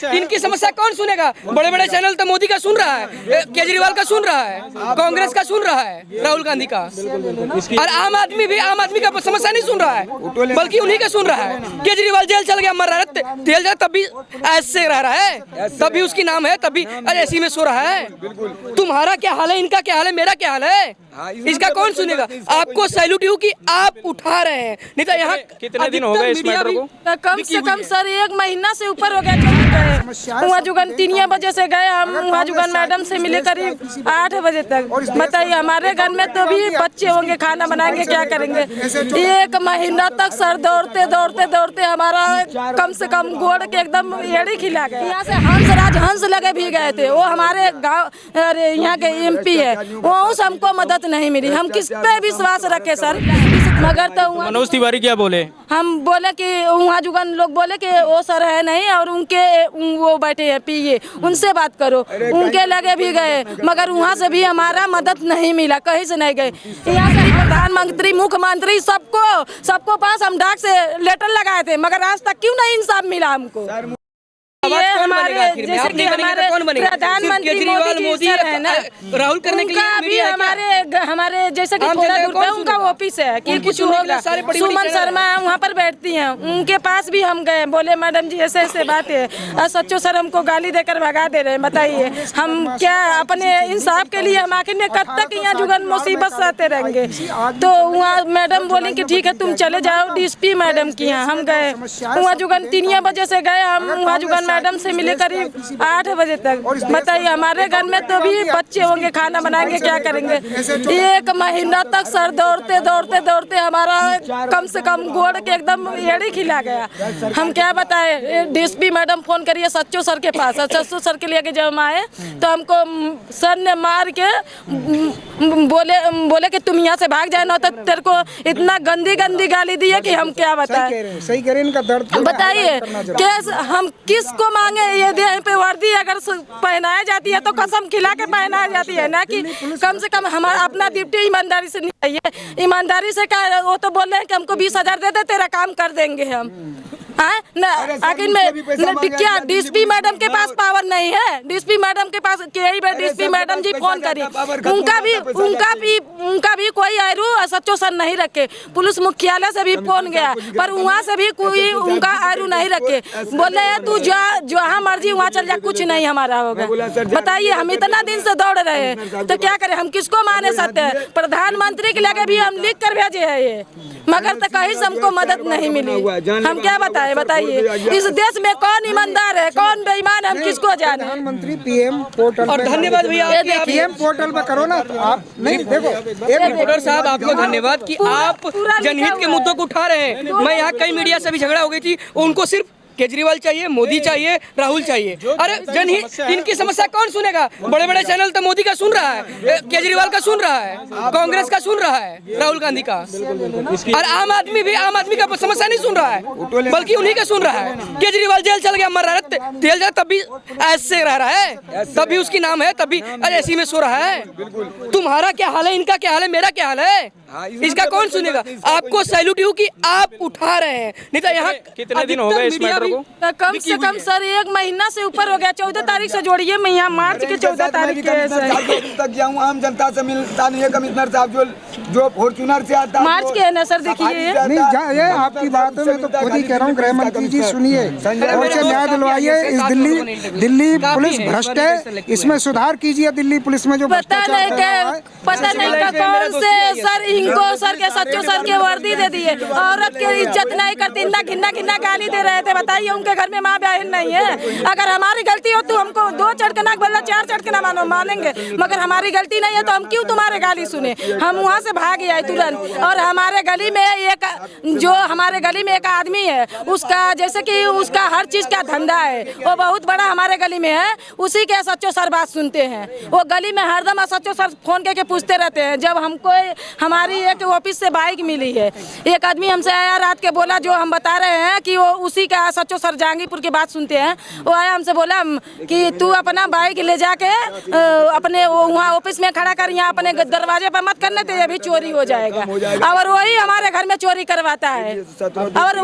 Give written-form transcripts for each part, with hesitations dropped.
इनकी समस्या कौन सुनेगा? बड़े बड़े चैनल तो मोदी का सुन रहा है, केजरीवाल का सुन रहा है, कांग्रेस का सुन रहा है, राहुल गांधी का, और आम आदमी का समस्या नहीं सुन रहा है, बल्कि उन्हीं का सुन रहा है। केजरीवाल जेल चल गया, मर रहा है, जेल जा तब भी ऐसे रह रहा है, तब भी उसकी नाम है, तब भी ऐसी में सो रहा है। तुम्हारा क्या हाल है, इनका क्या हाल है, मेरा क्या हाल है, इसका कौन सुनेगा? आपको सैल्यूट हूँ कि आप उठा रहे हैं, नहीं तो यहाँ कितने दिन हो गए इस मैटर को? कम से कम सर 1 महीना से ऊपर हो गया। वहाँ जुगन 3 बजे से गए हम, वहाँ जुगन मैडम से मिले करीब 8 बजे तक। बताइए हमारे घर में तो भी बच्चे होंगे, खाना बनाएंगे, क्या करेंगे? 1 महीना तक सर दौड़ते दौड़ते दौड़ते हमारा कम से कम गोड़ के एकदम एड़ी खिला गया। यहाँ से हंस लगे भी गए थे, वो हमारे गाँव यहाँ के MP है, वो हमको मदद नहीं मिली। हम किस पे विश्वास रखे सर? मगर तो मनोज तिवारी क्या बोले? हम बोले कि वहाँ जुगन लोग बोले कि वो सर है नहीं और उनके वो बैठे हैं PA, उनसे बात करो। उनके लगे भी गए, मगर वहाँ से भी हमारा मदद नहीं मिला, कहीं से नहीं गए। यहाँ से प्रधानमंत्री, मुख्यमंत्री सबको पास हम डाक से लेटर लगाए थे, मगर आज तक क्यों नहीं इंसाफ मिला हमको? ये हमारे जैसे कि हमारे प्रधानमंत्री मोदी है ना, राहुल करने के लिए भी हमारे जैसे कि थोड़ा दूर पे उनका ऑफिस है कि कुछ होगा। सुमन शर्मा वहाँ पर बैठती हैं, उनके पास भी हम गए, बोले मैडम जी ऐसे ऐसे बात है, सच्चो सर हमको गाली देकर भगा दे रहे हैं। बताइए हम क्या अपने इंसाफ के लिए हम आखिर में कब तक यहाँ जुगन मुसीबत सहते रहेंगे? तो वहाँ मैडम बोले कि ठीक है तुम चले जाओ DSP मैडम की यहाँ। हम गए, वहाँ जुगन 3 बजे से गए हम, वहाँ जुगन मैडम से मिले करीब 8 बजे तक। बताइए हमारे घर में तो भी बच्चे होंगे, खाना बनाएंगे, क्या करेंगे? 1 महीना तक सर दौड़ते दौड़ते दौड़ते हमारा कम से कम गोड़ के एकदम एड़ी खिला गया। हम क्या बताए? DSP मैडम फोन करिए सच्चो सर के पास, सच्चो सर के लिए जब हम आए तो हमको सर ने मार के बोले कि तुम यहाँ से भाग जाए, ना तो तेरे को इतना गंदी गाली दी है कि हम क्या बताएं। सही करें, इनका दर्द बताइए हम किसको मांगे? ये देह पे वर्दी अगर पहनाई जाती है तो कसम खिला के पहनाई जाती है ना, कि कम से कम हमारा अपना ड्यूटी ईमानदारी से नहीं चाहिए। ईमानदारी से क्या, वो तो बोल रहे हैं कि हमको 20,000 दे दे, तेरा काम कर देंगे हम। आखिर में क्या DSP मैडम के पास पावर नहीं है? DSP मैडम के पास DSP मैडम जी फोन करी, उनका भी कोई आयरू सच्चो सर नहीं रखे। पुलिस मुख्यालय से भी फोन गया, पर वहाँ से भी कोई उनका आयरू नहीं रखे। बोले तू जहाँ मर्जी वहाँ चल जा, कुछ नहीं हमारा होगा। बताइए हम इतना दिन से दौड़ रहे हैं तो क्या करें? हम किसको माने सकते हैं? प्रधानमंत्री के लगे भी हम लिख कर भेजे है ये, मगर तो कहीं से हमको मदद नहीं मिली। हम क्या बताएं? बताइए इस देश में कौन ईमानदार है, कौन बेईमान है, हम किसको जाने? प्रधानमंत्री PM पोर्टल और धन्यवाद भैया, PM पोर्टल पे करो ना आप। नहीं देखो रिपोर्टर साहब आपको धन्यवाद कि आप जनहित के मुद्दों को उठा रहे हैं। मैं यहाँ कई मीडिया से भी झगड़ा हो गई थी, उनको सिर्फ केजरीवाल चाहिए, मोदी चाहिए, राहुल चाहिए। अरे जनहित, इनकी समस्या कौन सुनेगा? बड़े बड़े चैनल तो मोदी का सुन रहा है, केजरीवाल का सुन रहा है, कांग्रेस का सुन रहा है, राहुल गांधी का, और आम आदमी का समस्या नहीं सुन रहा है, बल्कि उन्हीं का सुन रहा है। केजरीवाल जेल चल गया, मर रहा है, जेल जा तब भी ऐसे रह रहा है, तब भी उसकी नाम है, तब भी ऐसी में सो रहा है। तुम्हारा क्या हाल है, इनका क्या हाल है, मेरा क्या हाल है, इसका कौन सुनेगा? आपको सैल्यूट हूँ कि आप उठा रहे हैं, नहीं तो यहाँ कितने दिन हो गए इस मैटर को? कम से कम सर 1 महीना से ऊपर हो गया। 14 तारीख से जोड़िए, मैं यहाँ मार्च के 14 तारीख तक गया हूँ। आम जनता से मिलता नहीं है कमिश्नर साहब जो फॉर्च्यूनर से आता है। मार्च के है ना सर? देखिए ये आपकी बातों में तो खुद ही कह रहा हूँ, गृह मंत्री जी सुनिए, न्याय दिलवाइए। इस दिल्ली पुलिस भ्रष्ट है, इसमें सुधार कीजिए। दिल्ली पुलिस में जो पता नहीं कौन से सर इनको सर के सच्चो सर के वर्दी दे दिए, औरत की इज्जत नहीं करती, घिन्ना गाली दे रहे थे। बताइए उनके घर में माँ बहन नहीं है? अगर हमारी गलती हो तो हमको 2 चटकना बोलना, 4 चटकना मानेंगे, मगर हमारी गलती नहीं है तो हम क्यों तुम्हारे गाली सुने? हम वहाँ से भाग आए तुरंत। और हमारे गली में एक आदमी है, उसका जैसे कि उसका हर चीज का धंधा है, वो बहुत बड़ा हमारे गली में है, उसी के सच्चो सर बात सुनते हैं। वो गली में हरदम सच्चो सर फोन करके पूछते रहते हैं। जब हमको हमारी एक ऑफिस से बाइक मिली है, एक आदमी हमसे आया रात के, बोला जो हम बता रहे हैं कि वो उसी का सच्चो सर जहांगीरपुर की बात सुनते हैं। वो आया हमसे बोला कि तू अपना बाइक ले जाके अपने वहाँ ऑफिस में खड़ा कर, यहाँ अपने दरवाजे पर मत करने तो ये भी चोरी हो जाएगा। और वही हमारे घर में चोरी करवाता है और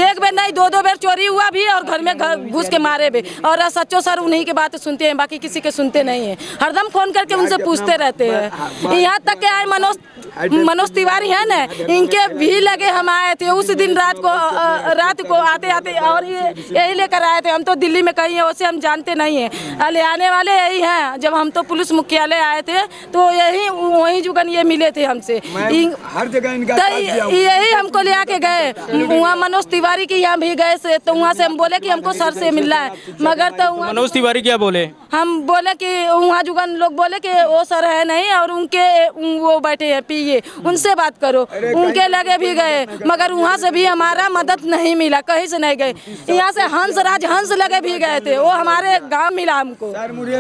एक बार नहीं 2-2 बार चोरी हुआ भी और घर में घुस के मारे भी। और सच्चो सर उन्हीं की बात सुनते हैं, बाकी किसी के सुनते नहीं है। हरदम फोन करके उनसे पूछते रहते हैं। यहाँ तक के आए मनोज तिवारी है ना, इनके भी लगे हम आए थे उस दिन रात को आते आते और यही लेकर आए थे। हम तो दिल्ली में कहीं है वैसे हम जानते नहीं है, ले आने वाले यही हैं। जब हम तो पुलिस मुख्यालय आए थे तो यही वही जुगन ये मिले थे हमसे, हर जगह इनका यही हमको ले आके गए। वहाँ मनोज तिवारी के यहाँ भी गए से तो वहाँ से हम बोले कि हमको सर से मिलना है, मगर तो मनोज तिवारी क्या बोले? हम बोले कि वहाँ जुगन लोग बोले कि वो सर है नहीं और उनके वो बैठे हैं पीए, उनसे बात करो। उनके लगे भी गए मगर वहाँ से भी हमारा मदद नहीं मिला, कहीं से नहीं गए। यहाँ से हंस लगे भी गए थे, वो हमारे गांव मिला हमको।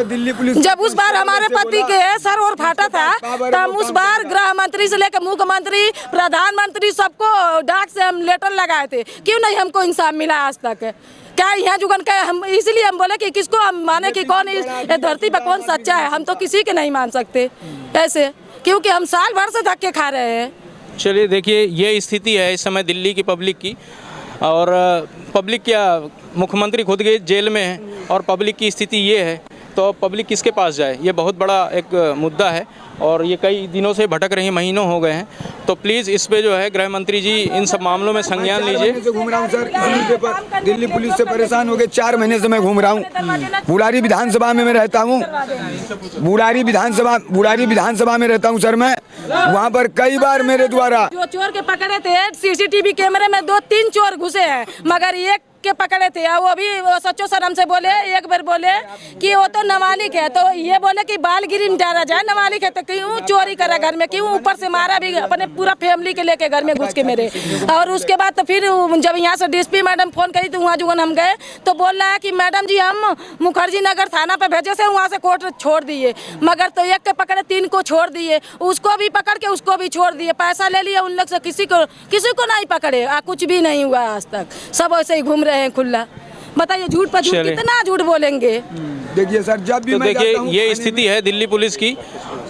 दिल्ली पुलिस जब उस बार हमारे पति के सर और फाटा था तो हम उस बार गृह मंत्री से लेकर मुख्यमंत्री प्रधानमंत्री सबको डाक से हम लेटर लगाए थे, क्यों नहीं हमको इंसाफ मिला आज तक। क्या यहाँ जुगन का हम इसलिए हम बोले कि किसको हम माने कि कौन इस धरती पर कौन सच्चा है, हम तो किसी के नहीं मान सकते ऐसे, क्योंकि हम साल भर से धक्के खा रहे हैं। चलिए देखिए, ये स्थिति है इस समय दिल्ली की पब्लिक की। और पब्लिक क्या, मुख्यमंत्री खुद के जेल में है और पब्लिक की स्थिति ये है, तो पब्लिक किसके पास जाए? ये बहुत बड़ा एक मुद्दा है और ये कई दिनों से भटक रही, महीनों हो गए हैं। तो प्लीज़ इस पे जो है गृह मंत्री जी इन सब मामलों में संज्ञान लीजिए। घूम रहा हूँ सर इस मुद्दे पर, दिल्ली पुलिस से परेशान हो गए। 4 महीने से मैं घूम रहा हूँ। बुलारी विधानसभा में मैं रहता हूँ, बुलारी विधानसभा में रहता हूँ सर मैं। वहाँ पर कई बार मेरे द्वारा जो चोर के पकड़े थे सीसीटीवी कैमरे में 2-3 चोर घुसे हैं, मगर एक के पकड़े थे। वो भी सच्चो सर हमसे बोले, एक बार बोले कि वो तो नाबालिग है, तो ये बोले कि बालगिरी में डाला जाए, नाबालिग है तो क्यों चोरी करा घर में, क्यों ऊपर से मारा भी अपने पूरा फैमिली के लेके घर में घुस के मेरे। और उसके बाद तो फिर जब यहाँ से डीएसपी मैडम फोन करी तो वहाँ जुगन हम गए तो बोल रहा है कि मैडम जी हम मुखर्जी नगर थाना पे भेजे से वहाँ से कोर्ट छोड़ दिए, मगर तो एक के पकड़े 3 को छोड़ दिए, उसको भी पकड़ के उसको भी छोड़ दिए, पैसा ले लिया उन लोग से, किसी को नहीं पकड़े। कुछ भी नहीं हुआ आज तक, सब ऐसे ही घूम रहे हैं खुला। बताइए झूठ पर झूठ कितना झूठ बोलेंगे। देखिए सर, जब भी तो मैं देखिए ये स्थिति है दिल्ली पुलिस की।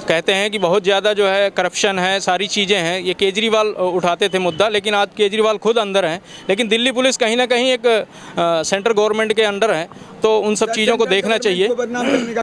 कहते हैं कि बहुत ज़्यादा जो है करप्शन है, सारी चीज़ें हैं। ये केजरीवाल उठाते थे मुद्दा, लेकिन आज केजरीवाल खुद अंदर हैं, लेकिन दिल्ली पुलिस कहीं ना कहीं एक सेंट्रल गवर्नमेंट के अंडर है, तो उन सब चीज़ों को देखना चाहिए।